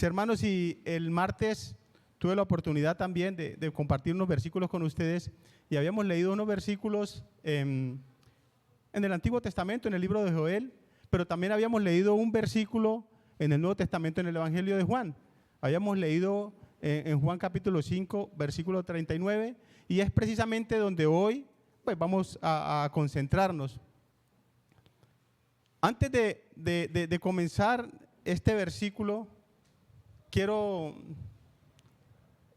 Hermanos, y el martes tuve la oportunidad también de compartir unos versículos con ustedes y habíamos leído unos versículos en el Antiguo Testamento, en el libro de Joel, pero también habíamos leído un versículo en el Nuevo Testamento, en el Evangelio de Juan. Habíamos leído en Juan capítulo 5, versículo 39, y es precisamente donde hoy pues, vamos a concentrarnos. Antes de comenzar este versículo, quiero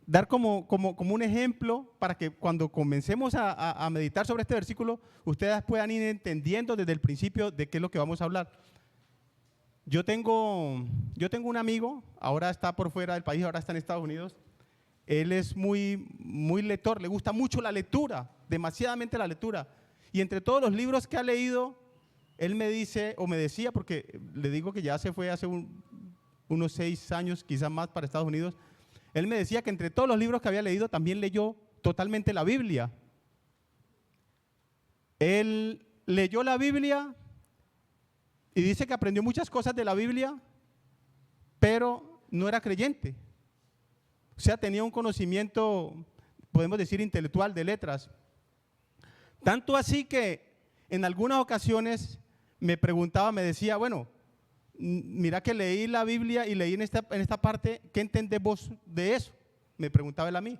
dar como un ejemplo para que cuando comencemos a meditar sobre este versículo, ustedes puedan ir entendiendo desde el principio de qué es lo que vamos a hablar. Yo tengo un amigo, ahora está por fuera del país, ahora está en Estados Unidos. Él es muy lector, le gusta mucho la lectura, demasiadamente la lectura. Y entre todos los libros que ha leído, él me dice, o me decía, porque le digo que ya se fue hace unos 6 años, quizás más, para Estados Unidos. Él me decía que entre todos los libros que había leído también leyó totalmente la Biblia. Él leyó la Biblia y dice que aprendió muchas cosas de la Biblia, pero no era creyente. O sea, tenía un conocimiento, podemos decir, intelectual, de letras. Tanto así que en algunas ocasiones me preguntaba, me decía, bueno, mira que leí la Biblia y leí en esta parte, ¿qué entendés vos de eso? Me preguntaba él a mí.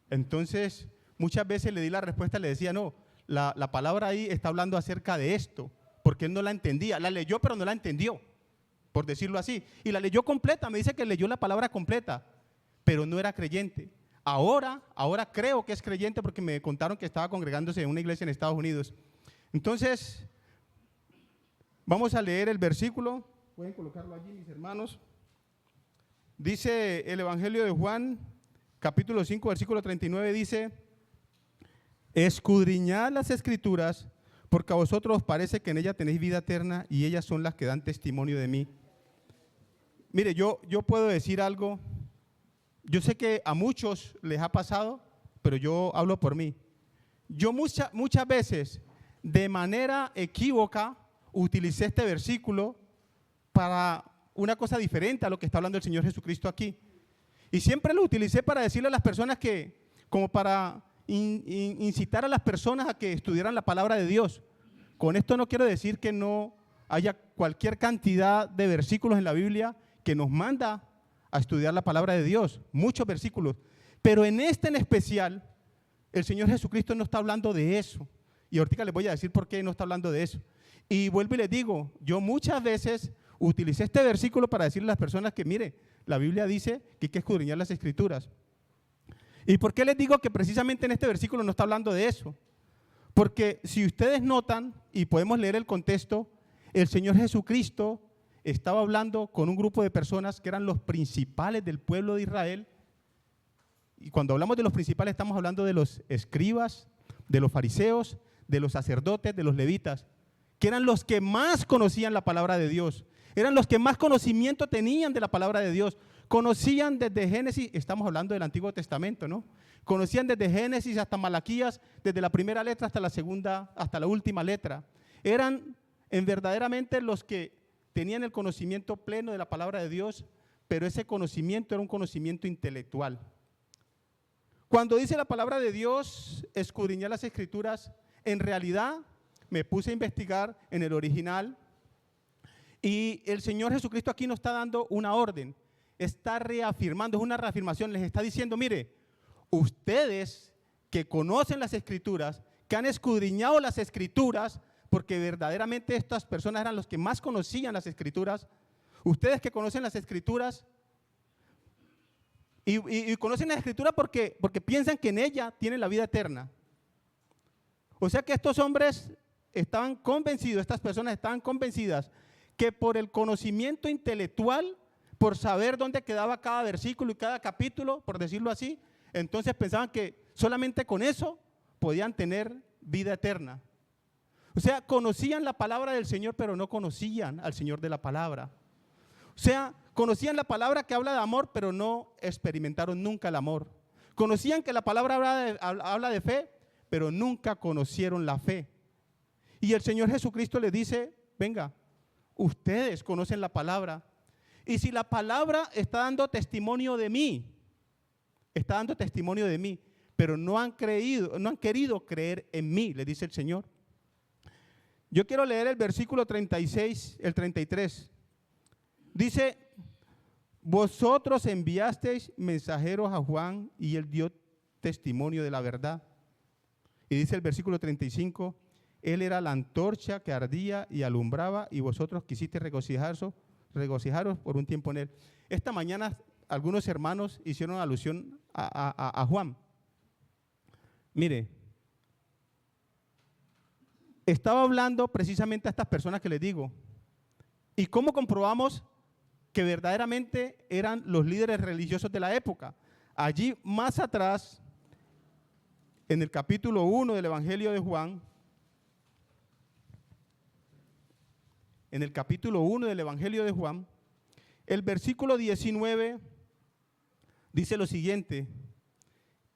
Entonces, muchas veces le di la respuesta, le decía, no, la palabra ahí está hablando acerca de esto, porque él no la entendía. La leyó, pero no la entendió, por decirlo así. Y la leyó completa, me dice que leyó la palabra completa, pero no era creyente. Ahora creo que es creyente porque me contaron que estaba congregándose en una iglesia en Estados Unidos. Entonces, vamos a leer el versículo, pueden colocarlo allí mis hermanos. Dice el Evangelio de Juan, capítulo 5, versículo 39, dice: escudriñad las Escrituras, porque a vosotros os parece que en ellas tenéis vida eterna y ellas son las que dan testimonio de mí. Mire, yo puedo decir algo, yo sé que a muchos les ha pasado, pero yo hablo por mí. Yo muchas veces, de manera equívoca, utilicé este versículo para una cosa diferente a lo que está hablando el Señor Jesucristo aquí. Y siempre lo utilicé para decirle a las personas que, como para incitar a las personas a que estudiaran la palabra de Dios. Con esto no quiero decir que no haya cualquier cantidad de versículos en la Biblia que nos manda a estudiar la palabra de Dios, muchos versículos. Pero en este en especial, el Señor Jesucristo no está hablando de eso. Y ahorita les voy a decir por qué no está hablando de eso. Y vuelvo y les digo, yo muchas veces utilicé este versículo para decirle a las personas que, mire, la Biblia dice que hay que escudriñar las Escrituras. ¿Y por qué les digo que precisamente en este versículo no está hablando de eso? Porque si ustedes notan, y podemos leer el contexto, el Señor Jesucristo estaba hablando con un grupo de personas que eran los principales del pueblo de Israel. Y cuando hablamos de los principales estamos hablando de los escribas, de los fariseos, de los sacerdotes, de los levitas, que eran los que más conocían la palabra de Dios, eran los que más conocimiento tenían de la palabra de Dios, conocían desde Génesis, estamos hablando del Antiguo Testamento, ¿no? Conocían desde Génesis hasta Malaquías, desde la primera letra hasta la segunda, hasta la última letra. Eran verdaderamente los que tenían el conocimiento pleno de la palabra de Dios, pero ese conocimiento era un conocimiento intelectual. Cuando dice la palabra de Dios, escudriñar las Escrituras, en realidad me puse a investigar en el original y el Señor Jesucristo aquí nos está dando una orden, está reafirmando, es una reafirmación, les está diciendo, mire, ustedes que conocen las Escrituras, que han escudriñado las Escrituras, porque verdaderamente estas personas eran los que más conocían las Escrituras, ustedes que conocen las Escrituras y conocen las Escrituras porque piensan que en ella tienen la vida eterna. O sea que estos hombres estaban convencidos, estas personas estaban convencidas que por el conocimiento intelectual, por saber dónde quedaba cada versículo y cada capítulo, por decirlo así, entonces pensaban que solamente con eso podían tener vida eterna. O sea, conocían la palabra del Señor, pero no conocían al Señor de la palabra. O sea, conocían la palabra que habla de amor, pero no experimentaron nunca el amor. Conocían que la palabra habla de fe, pero nunca conocieron la fe. Y el Señor Jesucristo les dice, venga, ustedes conocen la palabra Y si la palabra está dando testimonio de mí, pero no han querido creer en mí, le dice el Señor. Yo quiero leer el versículo 36, el 33. Dice, vosotros enviasteis mensajeros a Juan y él dio testimonio de la verdad. Y dice el versículo 35, él era la antorcha que ardía y alumbraba y vosotros quisisteis regocijaros por un tiempo en él. Esta mañana algunos hermanos hicieron alusión a Juan. Mire, estaba hablando precisamente a estas personas que les digo. ¿Y cómo comprobamos que verdaderamente eran los líderes religiosos de la época? Allí más atrás, en el capítulo 1 del Evangelio de Juan, el versículo 19 dice lo siguiente: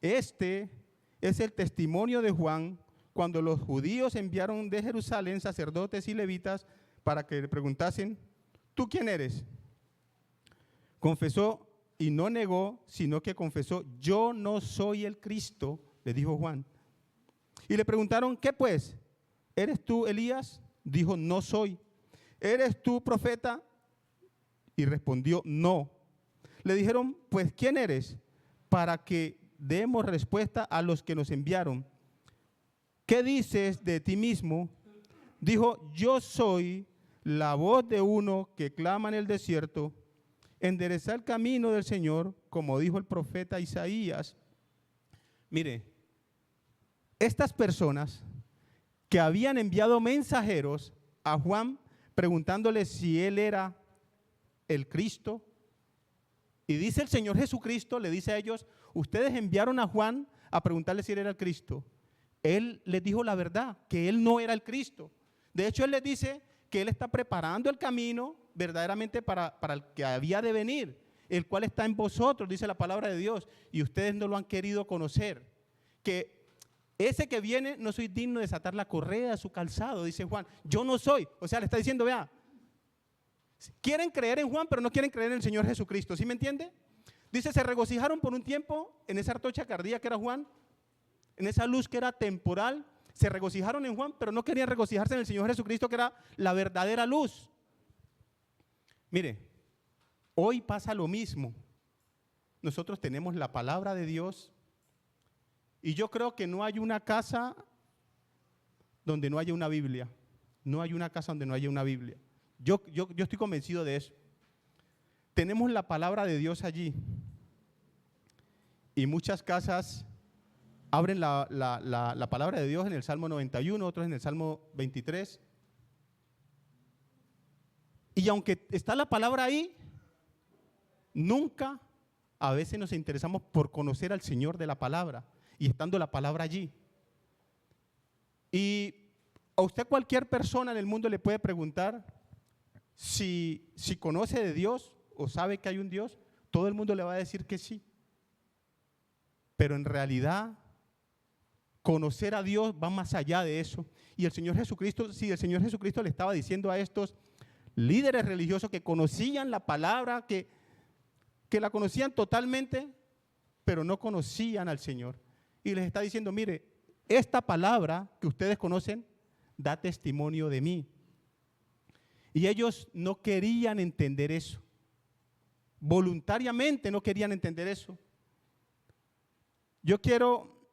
este es el testimonio de Juan cuando los judíos enviaron de Jerusalén sacerdotes y levitas para que le preguntasen, ¿tú quién eres? Confesó y no negó, sino que confesó, yo no soy el Cristo, le dijo Juan. Y le preguntaron, ¿qué pues? ¿Eres tú Elías? Dijo, no soy. ¿Eres tú profeta? Y respondió, no. Le dijeron, pues, ¿quién eres? Para que demos respuesta a los que nos enviaron. ¿Qué dices de ti mismo? Dijo, yo soy la voz de uno que clama en el desierto, enderezad el camino del Señor, como dijo el profeta Isaías. Mire, estas personas que habían enviado mensajeros a Juan preguntándole si él era el Cristo, y dice el Señor Jesucristo, le dice a ellos, ustedes enviaron a Juan a preguntarle si él era el Cristo. Él les dijo la verdad, que él no era el Cristo. De hecho, él les dice que él está preparando el camino verdaderamente para el que había de venir, el cual está en vosotros, dice la palabra de Dios, y ustedes no lo han querido conocer. Que ese que viene, no soy digno de desatar la correa de su calzado, dice Juan. Yo no soy. O sea, le está diciendo, vea, quieren creer en Juan, pero no quieren creer en el Señor Jesucristo. ¿Sí me entiende? Dice, se regocijaron por un tiempo en esa antorcha que ardía que era Juan, en esa luz que era temporal. Se regocijaron en Juan, pero no querían regocijarse en el Señor Jesucristo, que era la verdadera luz. Mire, hoy pasa lo mismo. Nosotros tenemos la palabra de Dios y yo creo que no hay una casa donde no haya una Biblia. No hay una casa donde no haya una Biblia. Yo estoy convencido de eso. Tenemos la palabra de Dios allí y muchas casas abren la palabra de Dios en el Salmo 91, otros en el Salmo 23. Y aunque está la palabra ahí, nunca a veces nos interesamos por conocer al Señor de la palabra y estando la palabra allí. Y a usted cualquier persona en el mundo le puede preguntar si conoce de Dios o sabe que hay un Dios, todo el mundo le va a decir que sí. Pero en realidad conocer a Dios va más allá de eso. Y el Señor Jesucristo, sí, el Señor Jesucristo le estaba diciendo a estos líderes religiosos que conocían la palabra, que la conocían totalmente, pero no conocían al Señor. Y les está diciendo, mire, esta palabra que ustedes conocen da testimonio de mí. Y ellos no querían entender eso. Voluntariamente no querían entender eso. Yo quiero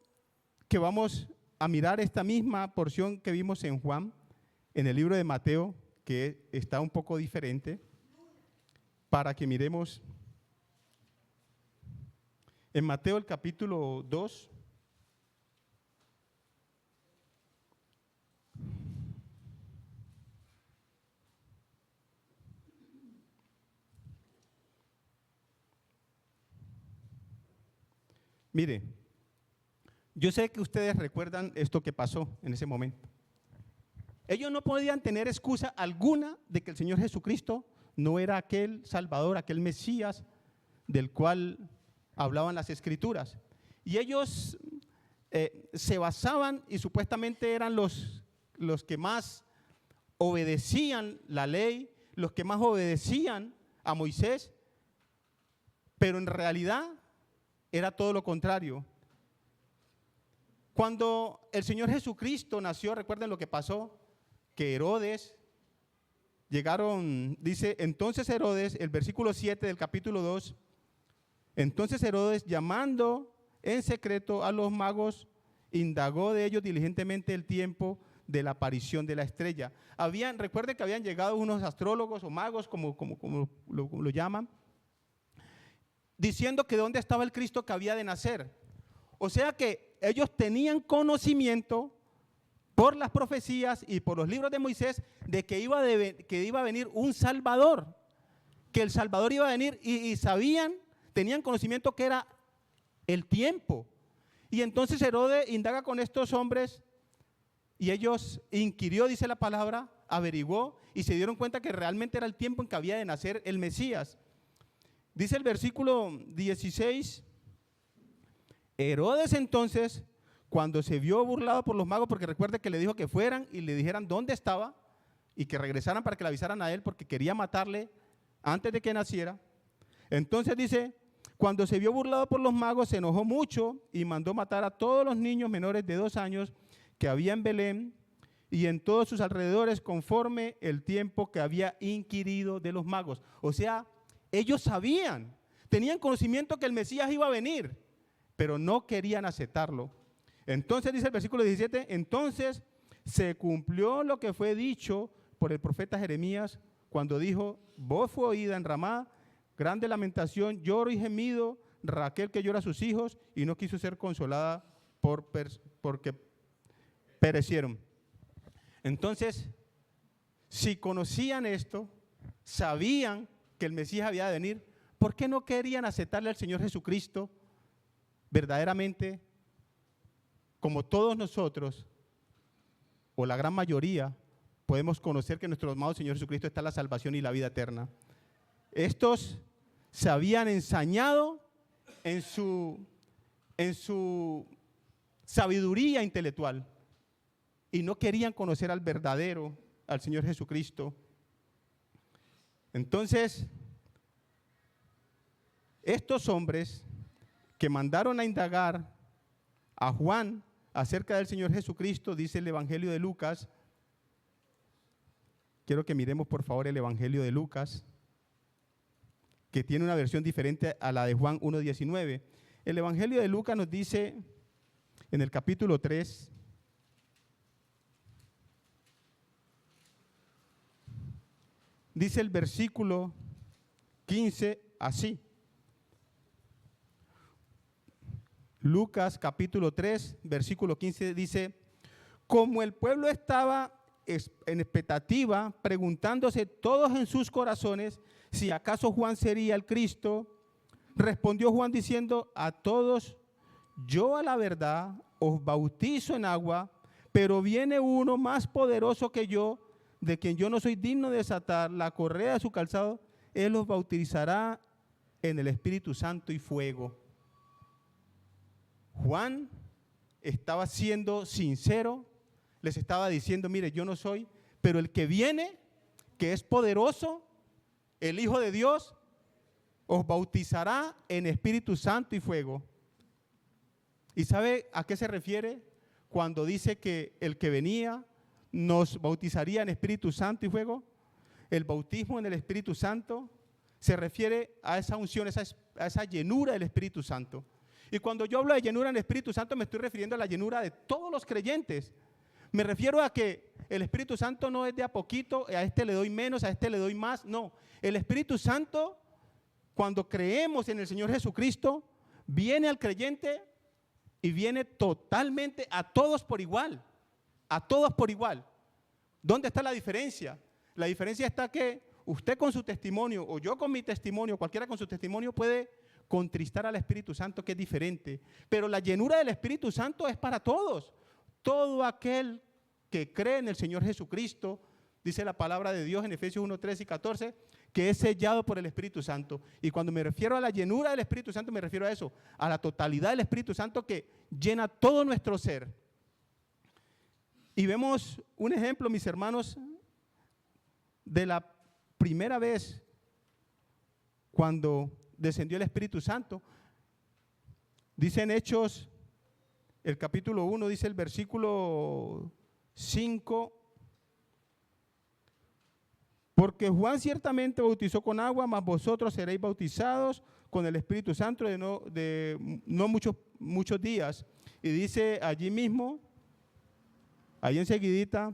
que vamos a mirar esta misma porción que vimos en Juan, en el libro de Mateo, que está un poco diferente, para que miremos en Mateo el capítulo 2. Mire, yo sé que ustedes recuerdan esto que pasó en ese momento. Ellos no podían tener excusa alguna de que el Señor Jesucristo no era aquel Salvador, aquel Mesías del cual hablaban las Escrituras. Y ellos se basaban y supuestamente eran los que más obedecían la ley, los que más obedecían a Moisés, pero en realidad era todo lo contrario. Cuando el Señor Jesucristo nació, recuerden lo que pasó, que Herodes, llegaron, dice, entonces Herodes, el versículo 7 del capítulo 2, entonces Herodes, llamando en secreto a los magos, indagó de ellos diligentemente el tiempo de la aparición de la estrella. Recuerden que habían llegado unos astrólogos o magos, como lo llaman, diciendo que dónde estaba el Cristo que había de nacer. O sea que ellos tenían conocimiento por las profecías y por los libros de Moisés de que iba a venir un Salvador, que el Salvador iba a venir y sabían, tenían conocimiento que era el tiempo. Y entonces Herodes indaga con estos hombres y ellos inquirió, dice la palabra, averiguó y se dieron cuenta que realmente era el tiempo en que había de nacer el Mesías. Dice el versículo 16, Herodes entonces, cuando se vio burlado por los magos, porque recuerde que le dijo que fueran y le dijeran dónde estaba y que regresaran para que le avisaran a él porque quería matarle antes de que naciera. Entonces dice, cuando se vio burlado por los magos, se enojó mucho y mandó matar a todos los niños menores de 2 años que había en Belén y en todos sus alrededores conforme el tiempo que había inquirido de los magos. O sea, ellos sabían, tenían conocimiento que el Mesías iba a venir, pero no querían aceptarlo. Entonces dice el versículo 17, entonces se cumplió lo que fue dicho por el profeta Jeremías cuando dijo, voz fue oída en Ramá, grande lamentación, lloro y gemido, Raquel que llora a sus hijos y no quiso ser consolada porque perecieron. Entonces, si conocían esto, sabían que el Mesías había de venir, ¿por qué no querían aceptarle al Señor Jesucristo verdaderamente? Como todos nosotros, o la gran mayoría, podemos conocer que nuestro amado Señor Jesucristo está la salvación y la vida eterna. Estos se habían ensañado en su sabiduría intelectual y no querían conocer al verdadero, al Señor Jesucristo. Entonces, estos hombres que mandaron a indagar a Juan acerca del Señor Jesucristo, dice el Evangelio de Lucas. Quiero que miremos por favor el Evangelio de Lucas, que tiene una versión diferente a la de Juan 1:19. El Evangelio de Lucas nos dice en el capítulo 3, dice el versículo 15 así. Lucas capítulo 3, versículo 15 dice, como el pueblo estaba en expectativa, preguntándose todos en sus corazones si acaso Juan sería el Cristo, respondió Juan diciendo a todos, yo a la verdad os bautizo en agua, pero viene uno más poderoso que yo, de quien yo no soy digno de desatar la correa de su calzado, él los bautizará en el Espíritu Santo y fuego. Juan estaba siendo sincero, les estaba diciendo, mire, yo no soy, pero el que viene, que es poderoso, el Hijo de Dios, os bautizará en Espíritu Santo y fuego. ¿Y sabe a qué se refiere cuando dice que el que venía nos bautizaría en Espíritu Santo y fuego? El bautismo en el Espíritu Santo se refiere a esa unción, a esa llenura del Espíritu Santo. Y cuando yo hablo de llenura en el Espíritu Santo, me estoy refiriendo a la llenura de todos los creyentes. Me refiero a que el Espíritu Santo no es de a poquito, a este le doy menos, a este le doy más. No, el Espíritu Santo, cuando creemos en el Señor Jesucristo, viene al creyente y viene totalmente a todos por igual. A todos por igual. ¿Dónde está la diferencia? La diferencia está que usted con su testimonio, o yo con mi testimonio, cualquiera con su testimonio puede contristar al Espíritu Santo, que es diferente. Pero la llenura del Espíritu Santo es para todos. Todo aquel que cree en el Señor Jesucristo, dice la palabra de Dios en Efesios 1, 13 y 14, que es sellado por el Espíritu Santo. Y cuando me refiero a la llenura del Espíritu Santo, me refiero a eso, a la totalidad del Espíritu Santo que llena todo nuestro ser. Y vemos un ejemplo, mis hermanos, de la primera vez cuando descendió el Espíritu Santo. Dice en Hechos, el capítulo 1, dice el versículo 5, porque Juan ciertamente bautizó con agua, mas vosotros seréis bautizados con el Espíritu Santo de no muchos días. Y dice allí mismo, ahí enseguidita,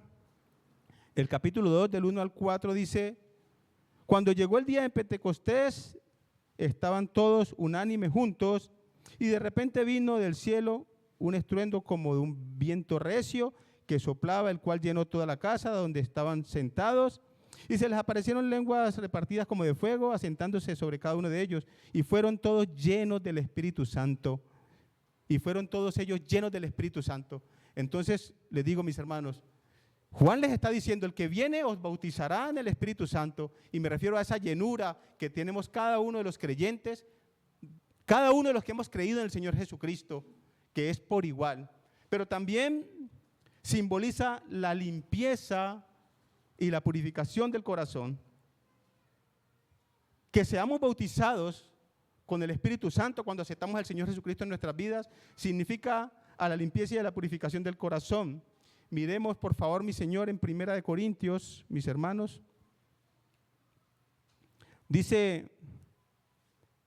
el capítulo 2 del 1 al 4 dice, cuando llegó el día de Pentecostés, estaban todos unánimes juntos, y de repente vino del cielo un estruendo como de un viento recio que soplaba, el cual llenó toda la casa donde estaban sentados, y se les aparecieron lenguas repartidas como de fuego, asentándose sobre cada uno de ellos, y fueron todos llenos del Espíritu Santo, y fueron todos ellos llenos del Espíritu Santo. Entonces, les digo, mis hermanos, Juan les está diciendo, el que viene os bautizará en el Espíritu Santo, y me refiero a esa llenura que tenemos cada uno de los creyentes, cada uno de los que hemos creído en el Señor Jesucristo, que es por igual, pero también simboliza la limpieza y la purificación del corazón. Que seamos bautizados con el Espíritu Santo cuando aceptamos al Señor Jesucristo en nuestras vidas, significa a la limpieza y a la purificación del corazón. Miremos, por favor, mi Señor, en 1 Corintios, mis hermanos. Dice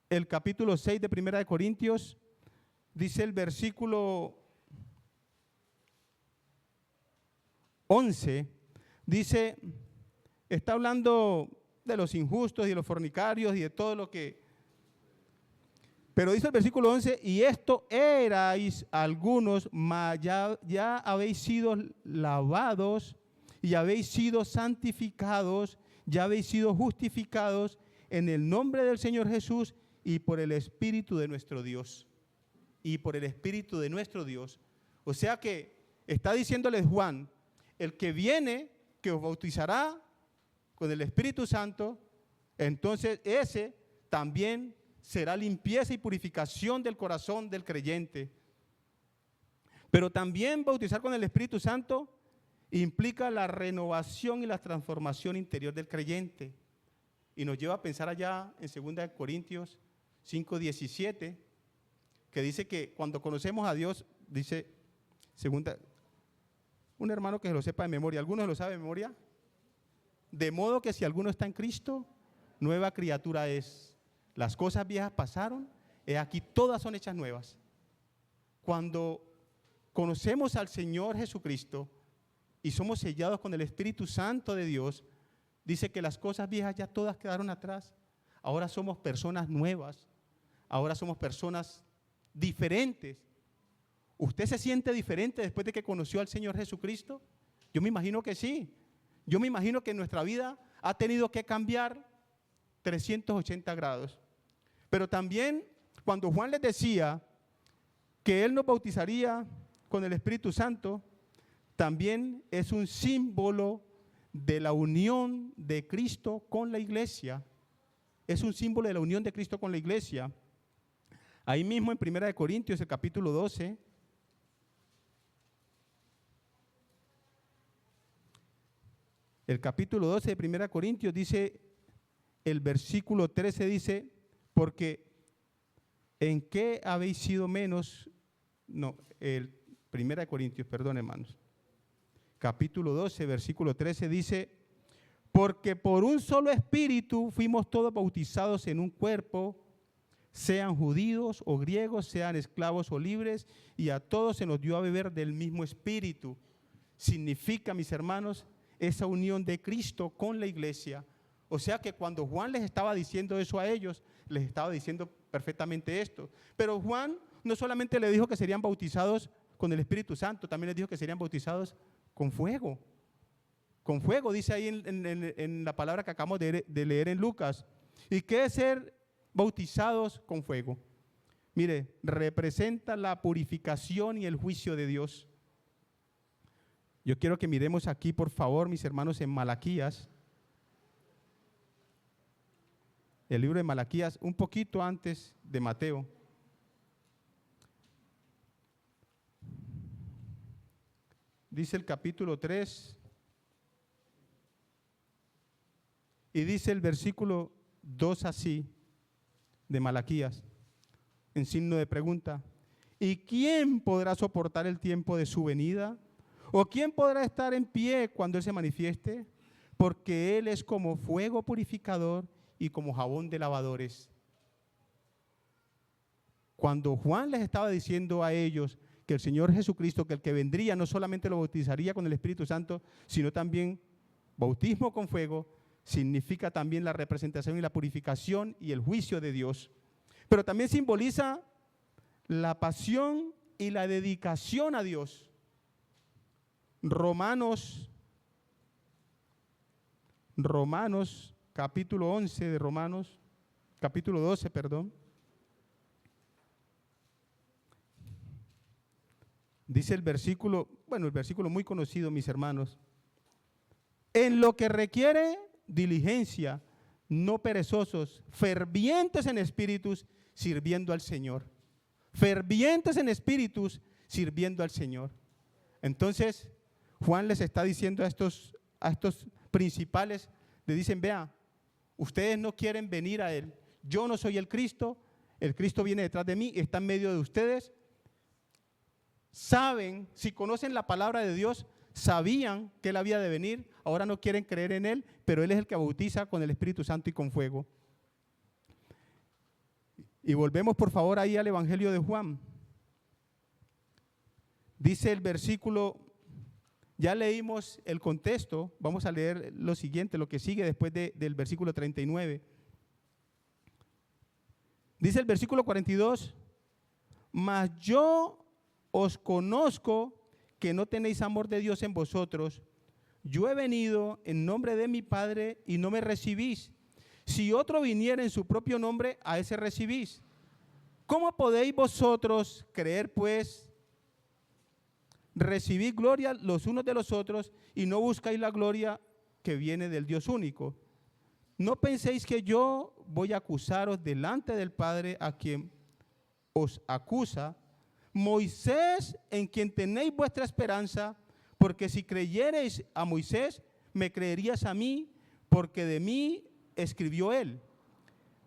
el capítulo 6 de 1 Corintios, dice el versículo 11, dice, está hablando de los injustos y de los fornicarios y de todo lo que... Pero dice el versículo 11, y esto erais algunos, mas ya habéis sido lavados y habéis sido santificados, ya habéis sido justificados en el nombre del Señor Jesús y por el Espíritu de nuestro Dios. Y por el Espíritu de nuestro Dios. O sea que está diciéndoles Juan, el que viene, que os bautizará con el Espíritu Santo, entonces ese también será limpieza y purificación del corazón del creyente. Pero también bautizar con el Espíritu Santo implica la renovación y la transformación interior del creyente. Y nos lleva a pensar allá en 2 Corintios 5:17, que dice que cuando conocemos a Dios, dice, un hermano que se lo sepa de memoria, ¿alguno se lo sabe de memoria? De modo que si alguno está en Cristo, nueva criatura es. Las cosas viejas pasaron, aquí todas son hechas nuevas. Cuando conocemos al Señor Jesucristo y somos sellados con el Espíritu Santo de Dios, dice que las cosas viejas ya todas quedaron atrás. Ahora somos personas nuevas, ahora somos personas diferentes. ¿Usted se siente diferente después de que conoció al Señor Jesucristo? Yo me imagino que sí. Yo me imagino que nuestra vida ha tenido que cambiar 380 grados. Pero también cuando Juan les decía que Él nos bautizaría con el Espíritu Santo, también es un símbolo de la unión de Cristo con la iglesia. Es un símbolo de la unión de Cristo con la iglesia. Ahí mismo en 1 Corintios, el capítulo 12, el capítulo 12 de 1 Corintios dice, el versículo 13 dice, porque ¿en qué habéis sido menos? No, el 1 Corintios, perdón hermanos. Capítulo 12, versículo 13 dice, porque por un solo espíritu fuimos todos bautizados en un cuerpo, sean judíos o griegos, sean esclavos o libres, y a todos se nos dio a beber del mismo espíritu. Significa, mis hermanos, esa unión de Cristo con la iglesia. O sea que cuando Juan les estaba diciendo eso a ellos, les estaba diciendo perfectamente esto. Pero Juan no solamente le dijo que serían bautizados con el Espíritu Santo, también les dijo que serían bautizados con fuego. Con fuego, dice ahí en la palabra que acabamos de leer en Lucas. ¿Y qué es ser bautizados con fuego? Mire, representa la purificación y el juicio de Dios. Yo quiero que miremos aquí, por favor, mis hermanos, en Malaquías. El libro de Malaquías, un poquito antes de Mateo. Dice el capítulo 3 y dice el versículo 2 así. de Malaquías, en signo de pregunta. ¿Y quién podrá soportar el tiempo de su venida? ¿O quién podrá estar en pie cuando Él se manifieste? Porque Él es como fuego purificador y como jabón de lavadores. Cuando Juan les estaba diciendo a ellos que el Señor Jesucristo, que el que vendría no solamente lo bautizaría con el Espíritu Santo, sino también bautismo con fuego, significa también la representación y la purificación y el juicio de Dios. Pero también simboliza la pasión y la dedicación a Dios. Romanos capítulo 11 de Romanos, capítulo 12, perdón. Dice el versículo muy conocido, mis hermanos. En lo que requiere diligencia, no perezosos, fervientes en espíritus, sirviendo al Señor. Fervientes en espíritus, sirviendo al Señor. Entonces, Juan les está diciendo a estos principales, le dicen, vea, ustedes no quieren venir a Él. Yo no soy el Cristo viene detrás de mí, está en medio de ustedes. Saben, si conocen la palabra de Dios, sabían que Él había de venir, ahora no quieren creer en Él, pero Él es el que bautiza con el Espíritu Santo y con fuego. Y volvemos por favor ahí al Evangelio de Juan. Dice el versículo, ya leímos el contexto, vamos a leer lo siguiente, lo que sigue después del versículo 39. Dice el versículo 42, mas yo os conozco que no tenéis amor de Dios en vosotros. Yo he venido en nombre de mi Padre y no me recibís. Si otro viniera en su propio nombre, a ese recibís. ¿Cómo podéis vosotros creer, pues, recibir gloria los unos de los otros y no buscáis la gloria que viene del Dios único? No penséis que yo voy a acusaros delante del Padre, a quien os acusa Moisés, en quien tenéis vuestra esperanza, porque si creyereis a Moisés, me creerías a mí, porque de mí escribió él.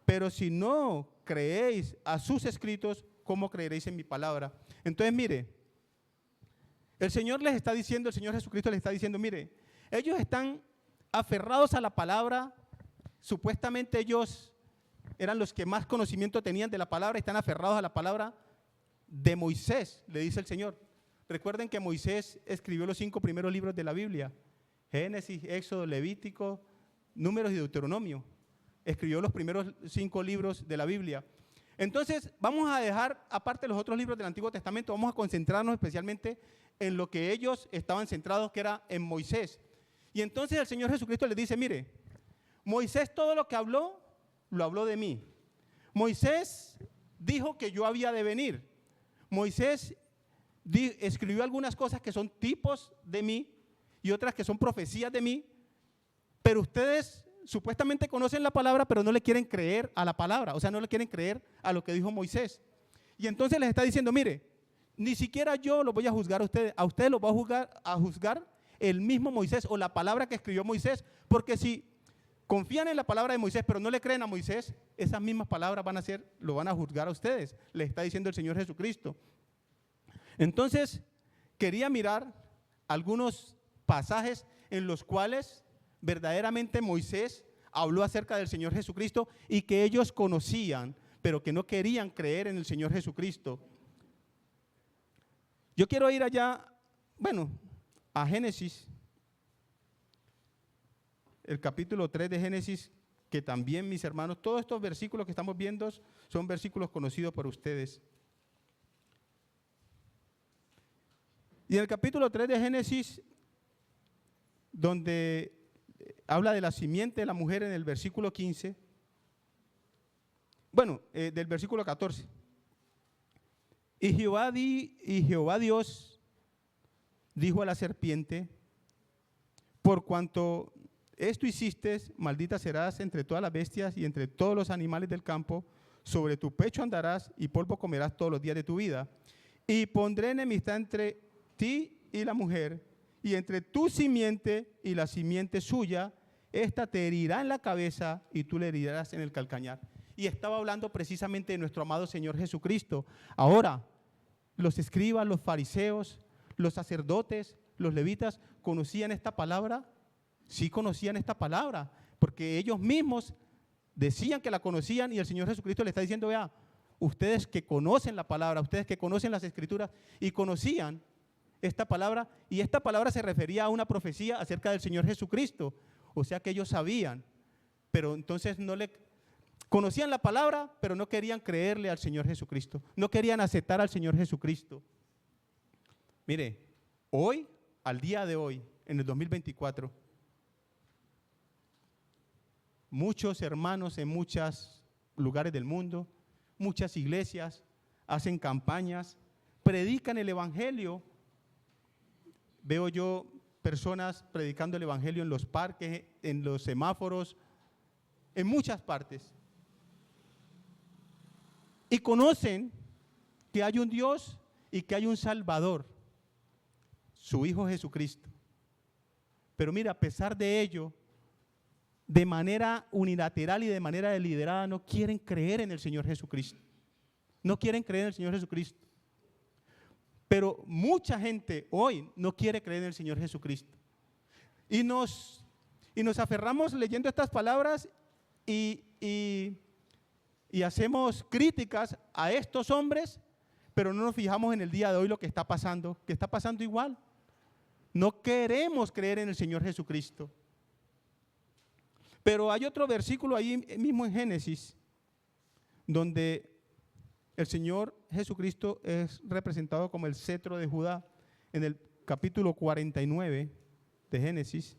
Pero si no creéis a sus escritos, ¿cómo creeréis en mi palabra? Entonces, mire, el Señor les está diciendo, el Señor Jesucristo les está diciendo, mire, ellos están aferrados a la palabra, supuestamente ellos eran los que más conocimiento tenían de la palabra, están aferrados a la palabra de Moisés, le dice el Señor. Recuerden que Moisés escribió los 5 primeros libros de la Biblia, Génesis, Éxodo, Levítico, Números y Deuteronomio. Escribió los primeros 5 libros de la Biblia. Entonces, vamos a dejar aparte los otros libros del Antiguo Testamento, vamos a concentrarnos especialmente en lo que ellos estaban centrados, que era en Moisés. Y entonces el Señor Jesucristo les dice, mire, Moisés todo lo que habló, lo habló de mí. Moisés dijo que yo había de venir. Moisés escribió algunas cosas que son tipos de mí y otras que son profecías de mí, pero ustedes supuestamente conocen la palabra, pero no le quieren creer a la palabra, o sea, no le quieren creer a lo que dijo Moisés. Y entonces les está diciendo, mire, ni siquiera yo los voy a juzgar a ustedes los va a juzgar el mismo Moisés o la palabra que escribió Moisés, porque si confían en la palabra de Moisés, pero no le creen a Moisés, esas mismas palabras lo van a juzgar a ustedes, les está diciendo el Señor Jesucristo. Entonces, quería mirar algunos pasajes en los cuales verdaderamente Moisés habló acerca del Señor Jesucristo y que ellos conocían, pero que no querían creer en el Señor Jesucristo. Yo quiero ir allá, a Génesis, el capítulo 3 de Génesis, que también, mis hermanos, todos estos versículos que estamos viendo son versículos conocidos por ustedes. Y en el capítulo 3 de Génesis, donde habla de la simiente de la mujer en el versículo 15, del versículo 14. Y Jehová Dios dijo a la serpiente, por cuanto esto hiciste, maldita serás entre todas las bestias y entre todos los animales del campo, sobre tu pecho andarás y polvo comerás todos los días de tu vida. Y pondré enemistad entre ti y la mujer, y entre tu simiente y la simiente suya, esta te herirá en la cabeza y tú le herirás en el calcañar. y estaba hablando precisamente de nuestro amado Señor Jesucristo. Ahora, los escribas, los fariseos, los sacerdotes, los levitas, ¿conocían esta palabra? Sí conocían esta palabra, porque ellos mismos decían que la conocían y el Señor Jesucristo le está diciendo, vea, ustedes que conocen la palabra, ustedes que conocen las Escrituras y conocían esta palabra, y esta palabra se refería a una profecía acerca del Señor Jesucristo, o sea que ellos sabían, pero entonces conocían la palabra, pero no querían creerle al Señor Jesucristo, no querían aceptar al Señor Jesucristo. Mire, hoy, al día de hoy, en el 2024, muchos hermanos en muchos lugares del mundo, muchas iglesias hacen campañas, predican el evangelio. Veo yo personas predicando el evangelio en los parques, en los semáforos, en muchas partes. Y conocen que hay un Dios y que hay un Salvador, su Hijo Jesucristo. Pero mira, a pesar de ello, de manera unilateral y de manera deliberada, no quieren creer en el Señor Jesucristo. No quieren creer en el Señor Jesucristo. Pero mucha gente hoy no quiere creer en el Señor Jesucristo. Y nos aferramos leyendo estas palabras y hacemos críticas a estos hombres, pero no nos fijamos en el día de hoy lo que está pasando igual. No queremos creer en el Señor Jesucristo. Pero hay otro versículo ahí mismo en Génesis, donde el Señor Jesucristo es representado como el cetro de Judá, en el capítulo 49 de Génesis.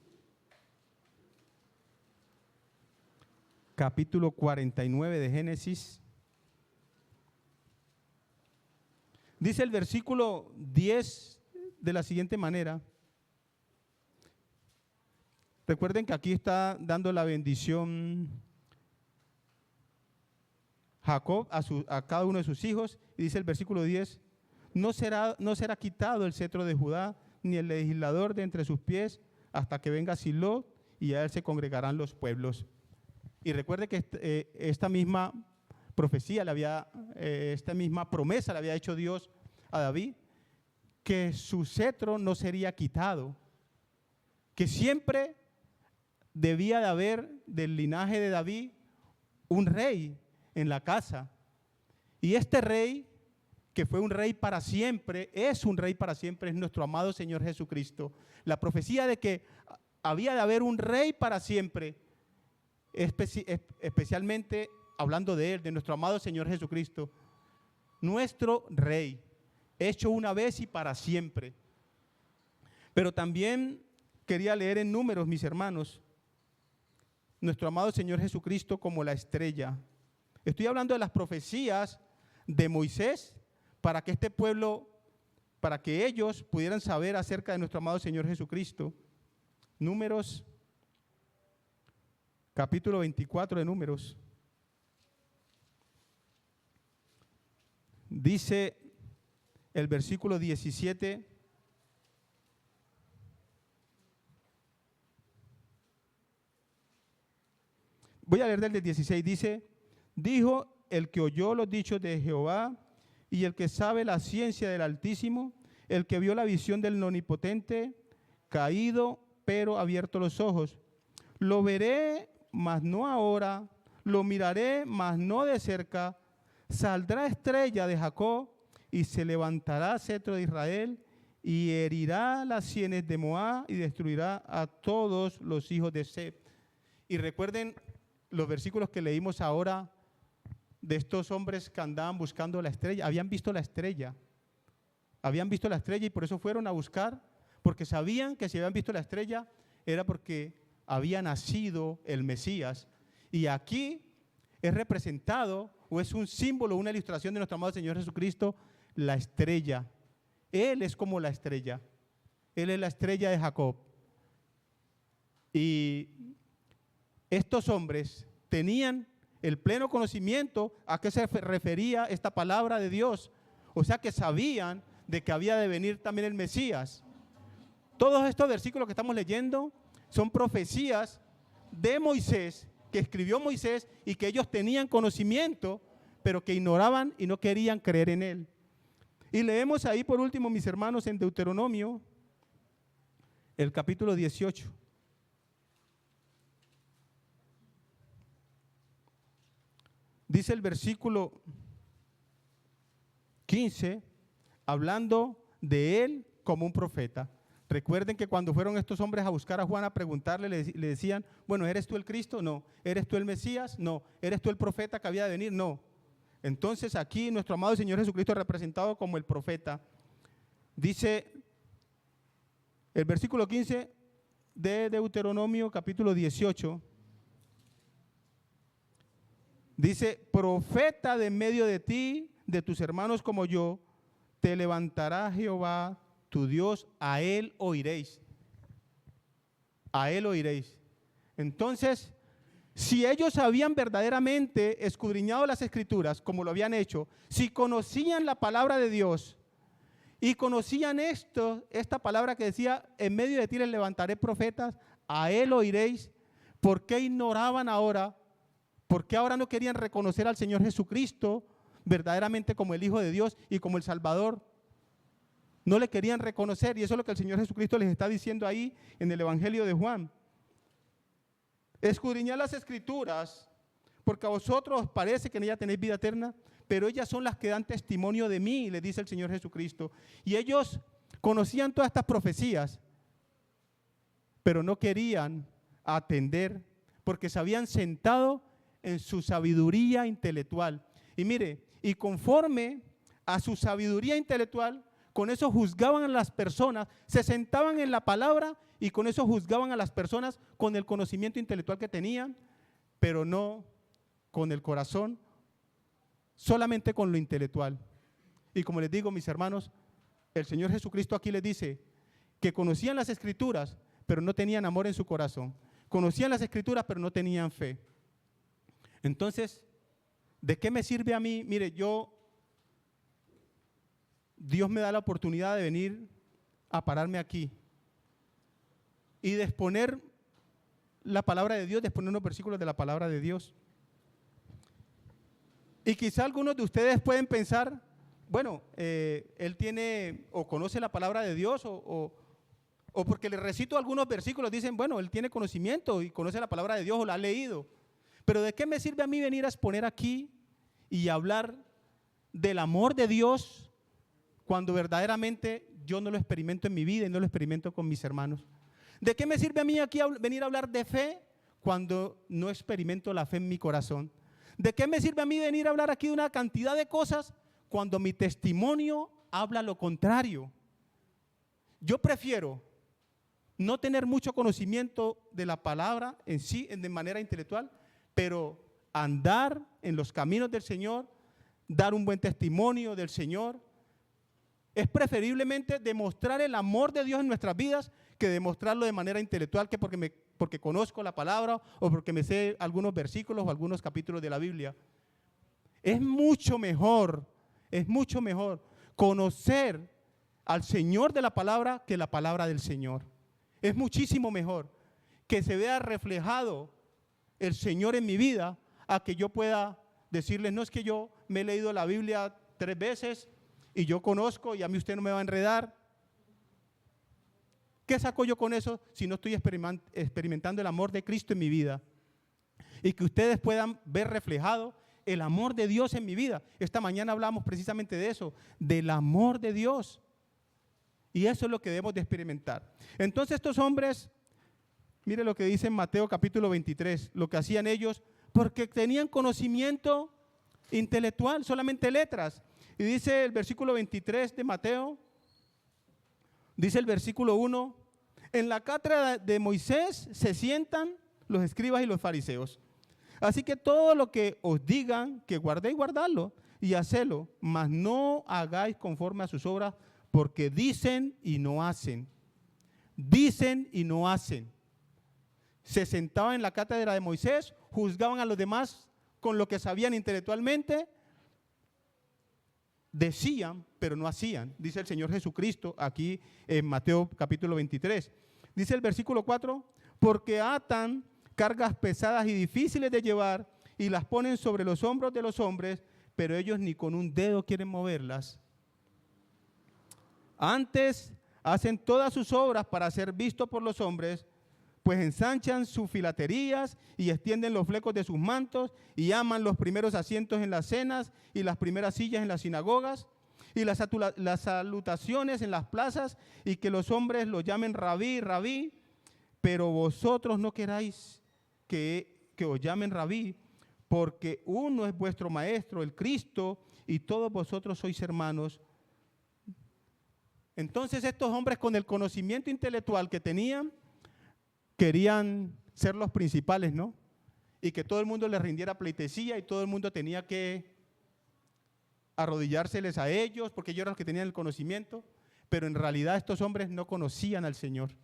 Capítulo 49 de Génesis. Dice el versículo 10 de la siguiente manera. Recuerden que aquí está dando la bendición Jacob a cada uno de sus hijos, y dice el versículo 10, no será quitado el cetro de Judá, ni el legislador de entre sus pies, hasta que venga Silo, y a él se congregarán los pueblos. Y recuerde que esta misma profecía, esta misma promesa le había hecho Dios a David, que su cetro no sería quitado, que siempre debía de haber del linaje de David un rey en la casa. Y este rey, que fue un rey para siempre, es un rey para siempre, es nuestro amado Señor Jesucristo. La profecía de que había de haber un rey para siempre, especialmente hablando de él, de nuestro amado Señor Jesucristo, nuestro rey, hecho una vez y para siempre. Pero también quería leer en Números, mis hermanos, nuestro amado Señor Jesucristo como la estrella. Estoy hablando de las profecías de Moisés para que este pueblo, para que ellos pudieran saber acerca de nuestro amado Señor Jesucristo. Números, capítulo 24 de Números. Dice el versículo 17. Voy a leer del 16, dice, dijo el que oyó los dichos de Jehová y el que sabe la ciencia del Altísimo, el que vio la visión del Omnipotente, caído pero abierto los ojos. Lo veré, mas no ahora, lo miraré, mas no de cerca. Saldrá estrella de Jacob y se levantará cetro de Israel y herirá las sienes de Moab y destruirá a todos los hijos de Seb. Y recuerden los versículos que leímos ahora de estos hombres que andaban buscando la estrella. Habían visto la estrella y por eso fueron a buscar, porque sabían que si habían visto la estrella era porque había nacido el Mesías. Y aquí es representado, o es un símbolo, una ilustración de nuestro amado Señor Jesucristo, la estrella. Él es como la estrella. Él es la estrella de Jacob. Y estos hombres tenían el pleno conocimiento a qué se refería esta palabra de Dios. O sea que sabían de que había de venir también el Mesías. Todos estos versículos que estamos leyendo son profecías de Moisés que escribió Moisés y que ellos tenían conocimiento, pero que ignoraban y no querían creer en él. Y leemos ahí por último, mis hermanos, en Deuteronomio, el capítulo 18. Dice el versículo 15, hablando de él como un profeta. Recuerden que cuando fueron estos hombres a buscar a Juan a preguntarle, le decían, bueno, ¿eres tú el Cristo? No. ¿Eres tú el Mesías? No. ¿Eres tú el profeta que había de venir? No. Entonces aquí nuestro amado Señor Jesucristo representado como el profeta. Dice el versículo 15 de Deuteronomio capítulo 18. Dice, profeta de medio de ti, de tus hermanos como yo, te levantará Jehová tu Dios, a él oiréis. A él oiréis. Entonces, si ellos habían verdaderamente escudriñado las Escrituras, como lo habían hecho, si conocían la palabra de Dios y conocían esta palabra que decía, en medio de ti les levantaré profetas, a él oiréis, ¿por qué ignoraban ahora? ¿Por qué ahora no querían reconocer al Señor Jesucristo verdaderamente como el Hijo de Dios y como el Salvador? No le querían reconocer, y eso es lo que el Señor Jesucristo les está diciendo ahí en el Evangelio de Juan. Escudriñad las Escrituras, porque a vosotros os parece que en ellas tenéis vida eterna, pero ellas son las que dan testimonio de mí, le dice el Señor Jesucristo. Y ellos conocían todas estas profecías, pero no querían atender, porque se habían sentado en su sabiduría intelectual. Y mire, y conforme a su sabiduría intelectual, con eso juzgaban a las personas, se sentaban en la palabra y con eso juzgaban a las personas con el conocimiento intelectual que tenían, pero no con el corazón, solamente con lo intelectual. Y como les digo, mis hermanos, el Señor Jesucristo aquí les dice que conocían las Escrituras, pero no tenían amor en su corazón. Conocían las Escrituras, pero no tenían fe. Entonces, ¿de qué me sirve a mí? Mire, Dios me da la oportunidad de venir a pararme aquí y de exponer la palabra de Dios, de exponer unos versículos de la palabra de Dios. Y quizá algunos de ustedes pueden pensar, bueno, él tiene o conoce la palabra de Dios o porque le recito algunos versículos, dicen, bueno, él tiene conocimiento y conoce la palabra de Dios o la ha leído. Pero ¿de qué me sirve a mí venir a exponer aquí y hablar del amor de Dios cuando verdaderamente yo no lo experimento en mi vida y no lo experimento con mis hermanos? ¿De qué me sirve a mí aquí venir a hablar de fe cuando no experimento la fe en mi corazón? ¿De qué me sirve a mí venir a hablar aquí de una cantidad de cosas cuando mi testimonio habla lo contrario? Yo prefiero no tener mucho conocimiento de la palabra en sí, de manera intelectual, pero andar en los caminos del Señor, dar un buen testimonio del Señor. Es preferiblemente demostrar el amor de Dios en nuestras vidas que demostrarlo de manera intelectual, que porque conozco la palabra o porque me sé algunos versículos o algunos capítulos de la Biblia. Es mucho mejor conocer al Señor de la palabra que la palabra del Señor. Es muchísimo mejor que se vea reflejado el Señor en mi vida a que yo pueda decirles, no es que yo me he leído la Biblia 3 veces y yo conozco y a mí usted no me va a enredar. ¿Qué saco yo con eso si no estoy experimentando el amor de Cristo en mi vida? Y que ustedes puedan ver reflejado el amor de Dios en mi vida. Esta mañana hablamos precisamente de eso, del amor de Dios. Y eso es lo que debemos de experimentar. Entonces estos hombres, mire lo que dice en Mateo capítulo 23, lo que hacían ellos, porque tenían conocimiento intelectual, solamente letras. Y dice el versículo 23 de Mateo, dice el versículo 1, en la cátedra de Moisés se sientan los escribas y los fariseos. Así que todo lo que os digan, que guardéis, guardadlo y hacedlo, mas no hagáis conforme a sus obras, porque dicen y no hacen. Dicen y no hacen. Se sentaban en la cátedra de Moisés, juzgaban a los demás con lo que sabían intelectualmente, decían, pero no hacían. Dice el Señor Jesucristo aquí en Mateo capítulo 23. Dice el versículo 4, porque atan cargas pesadas y difíciles de llevar y las ponen sobre los hombros de los hombres, pero ellos ni con un dedo quieren moverlas. Antes hacen todas sus obras para ser vistos por los hombres, pues ensanchan sus filaterías y extienden los flecos de sus mantos y aman los primeros asientos en las cenas y las primeras sillas en las sinagogas y las salutaciones en las plazas y que los hombres los llamen rabí, rabí, pero vosotros no queráis que os llamen rabí, porque uno es vuestro maestro, el Cristo, y todos vosotros sois hermanos. Entonces estos hombres con el conocimiento intelectual que tenían, querían ser los principales, ¿no? Y que todo el mundo les rindiera pleitesía y todo el mundo tenía que arrodillárseles a ellos porque ellos eran los que tenían el conocimiento, pero en realidad estos hombres no conocían al Señor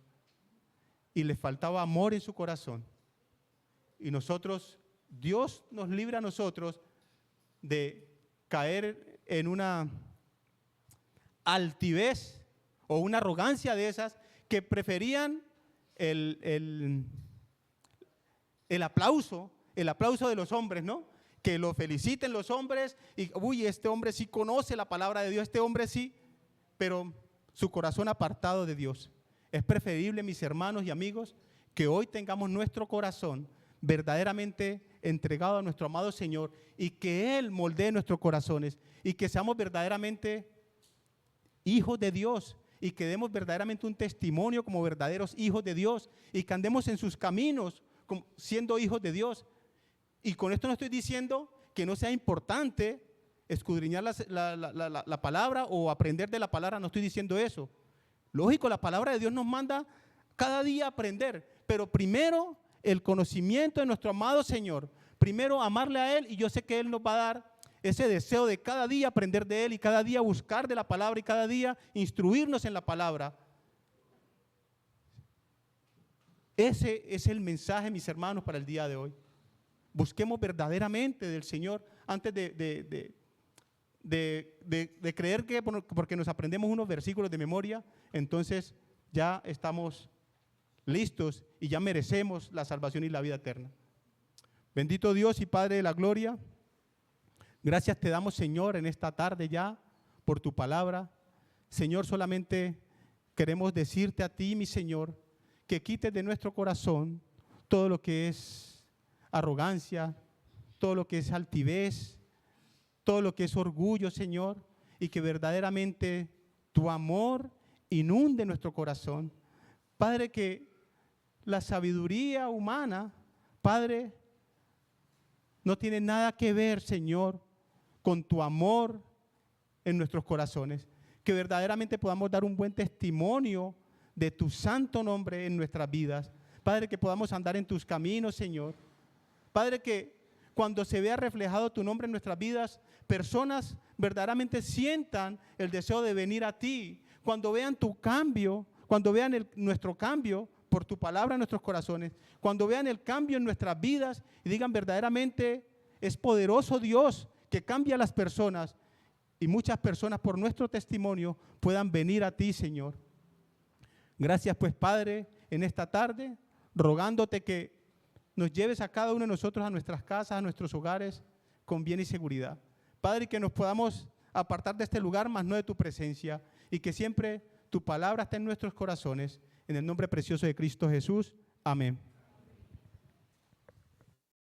y les faltaba amor en su corazón. Y nosotros, Dios nos libra a nosotros de caer en una altivez o una arrogancia de esas que preferían el aplauso de los hombres, ¿no? Que lo feliciten los hombres y, uy, este hombre sí conoce la palabra de Dios, este hombre sí, pero su corazón apartado de Dios. Es preferible, mis hermanos y amigos, que hoy tengamos nuestro corazón verdaderamente entregado a nuestro amado Señor y que Él moldee nuestros corazones y que seamos verdaderamente hijos de Dios y que demos verdaderamente un testimonio como verdaderos hijos de Dios y que andemos en sus caminos siendo hijos de Dios. Y con esto no estoy diciendo que no sea importante escudriñar la palabra o aprender de la palabra, no estoy diciendo eso. Lógico, la palabra de Dios nos manda cada día a aprender, pero primero el conocimiento de nuestro amado Señor, primero amarle a Él, y yo sé que Él nos va a dar ese deseo de cada día aprender de Él y cada día buscar de la palabra y cada día instruirnos en la palabra. Ese es el mensaje, mis hermanos, para el día de hoy. Busquemos verdaderamente del Señor antes de creer que porque nos aprendemos unos versículos de memoria, entonces ya estamos listos y ya merecemos la salvación y la vida eterna. Bendito Dios y Padre de la gloria, gracias te damos, Señor, en esta tarde ya por tu palabra. Señor, solamente queremos decirte a ti, mi Señor, que quites de nuestro corazón todo lo que es arrogancia, todo lo que es altivez, todo lo que es orgullo, Señor, y que verdaderamente tu amor inunde nuestro corazón. Padre, que la sabiduría humana, Padre, no tiene nada que ver, Señor, con tu amor en nuestros corazones. Que verdaderamente podamos dar un buen testimonio de tu santo nombre en nuestras vidas. Padre, que podamos andar en tus caminos, Señor. Padre, que cuando se vea reflejado tu nombre en nuestras vidas, personas verdaderamente sientan el deseo de venir a ti. Cuando vean tu cambio, cuando vean nuestro cambio por tu palabra en nuestros corazones, cuando vean el cambio en nuestras vidas y digan verdaderamente es poderoso Dios que cambia a las personas, y muchas personas por nuestro testimonio puedan venir a ti, Señor. Gracias pues, Padre, en esta tarde, rogándote que nos lleves a cada uno de nosotros a nuestras casas, a nuestros hogares, con bien y seguridad. Padre, que nos podamos apartar de este lugar, más no de tu presencia, y que siempre tu palabra esté en nuestros corazones. En el nombre precioso de Cristo Jesús. Amén.